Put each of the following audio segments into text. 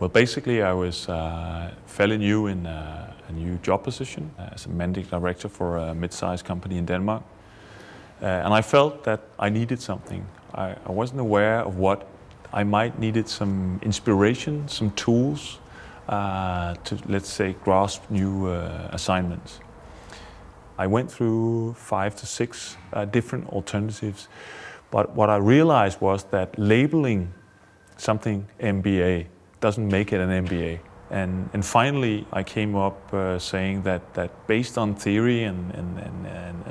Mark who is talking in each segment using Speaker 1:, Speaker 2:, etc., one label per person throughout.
Speaker 1: Well, basically, I was fairly new in a new job position as a managing director for a mid-sized company in Denmark. And I felt that I needed something. I wasn't aware of what I might needed some inspiration, some tools to, let's say, grasp new assignments. I went through 5 to 6 different alternatives, but what I realized was that labeling something MBA doesn't make it an MBA. And finally, I came up saying that based on theory and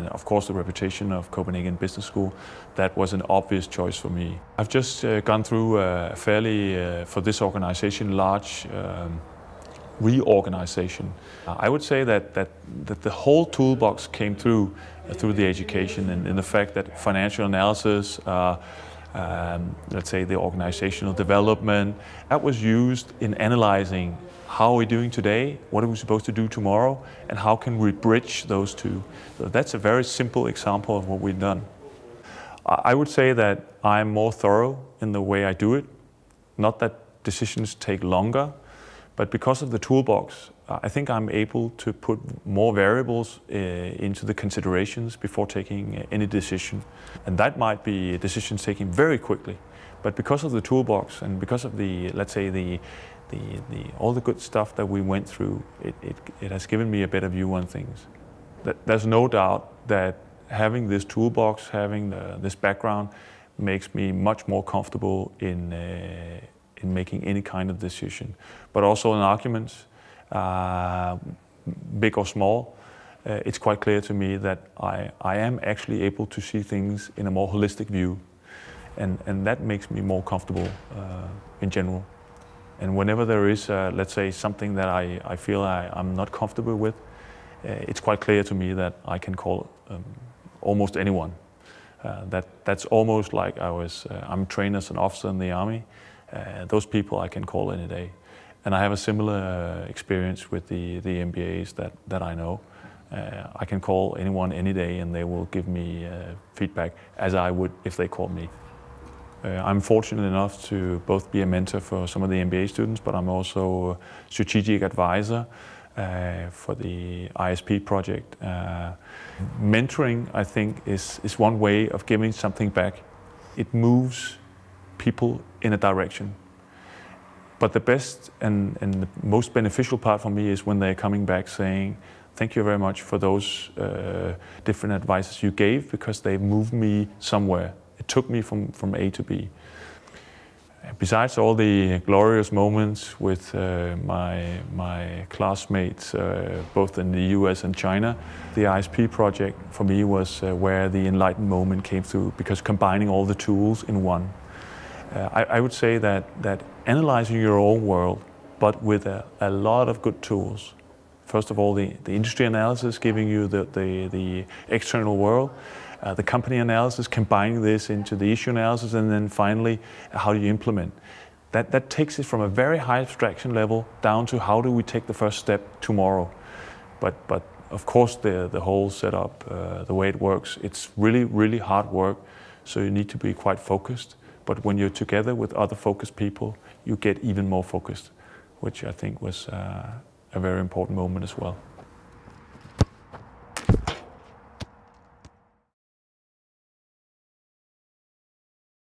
Speaker 1: of course the reputation of Copenhagen Business School, that was an obvious choice for me. I've just gone through a fairly, for this organization, large reorganization. I would say that the whole toolbox came through the education and in the fact that financial analysis, let's say the organizational development, that was used in analyzing how are we doing today, what are we supposed to do tomorrow, and how can we bridge those two. So that's a very simple example of what we've done. I would say that I'm more thorough in the way I do it. Not that decisions take longer, but because of the toolbox, I think I'm able to put more variables into the considerations before taking any decision. And that might be decisions taken very quickly. But because of the toolbox and because of the, let's say, all the good stuff that we went through, it has given me a better view on things. There's no doubt that having this toolbox, having this background, makes me much more comfortable in making any kind of decision. But also in arguments, big or small, it's quite clear to me that I am actually able to see things in a more holistic view. And that makes me more comfortable in general. And whenever there is, let's say, something that I feel I'm not comfortable with, it's quite clear to me that I can call almost anyone. That's almost like I'm trained as an officer in the army. Those people I can call any day. And I have a similar experience with the MBAs that I know. I can call anyone any day and they will give me feedback as I would if they called me. I'm fortunate enough to both be a mentor for some of the MBA students, but I'm also a strategic advisor for the ISP project. Mentoring, I think, is one way of giving something back. It moves people in a direction. But the best and the most beneficial part for me is when they're coming back saying, thank you very much for those different advices you gave because they moved me somewhere. It took me from A to B. Besides all the glorious moments with my classmates, both in the US and China, the ISP project for me was where the enlightened moment came through because combining all the tools in one. I would say that analyzing your own world, but with a lot of good tools. First of all, the industry analysis giving you the external world, the company analysis, combining this into the issue analysis, and then finally, how do you implement? That takes it from a very high abstraction level down to how do we take the first step tomorrow. But of course, the whole setup, the way it works, it's really, really hard work, so you need to be quite focused. But when you're together with other focused people, you get even more focused, which I think was a very important moment as well.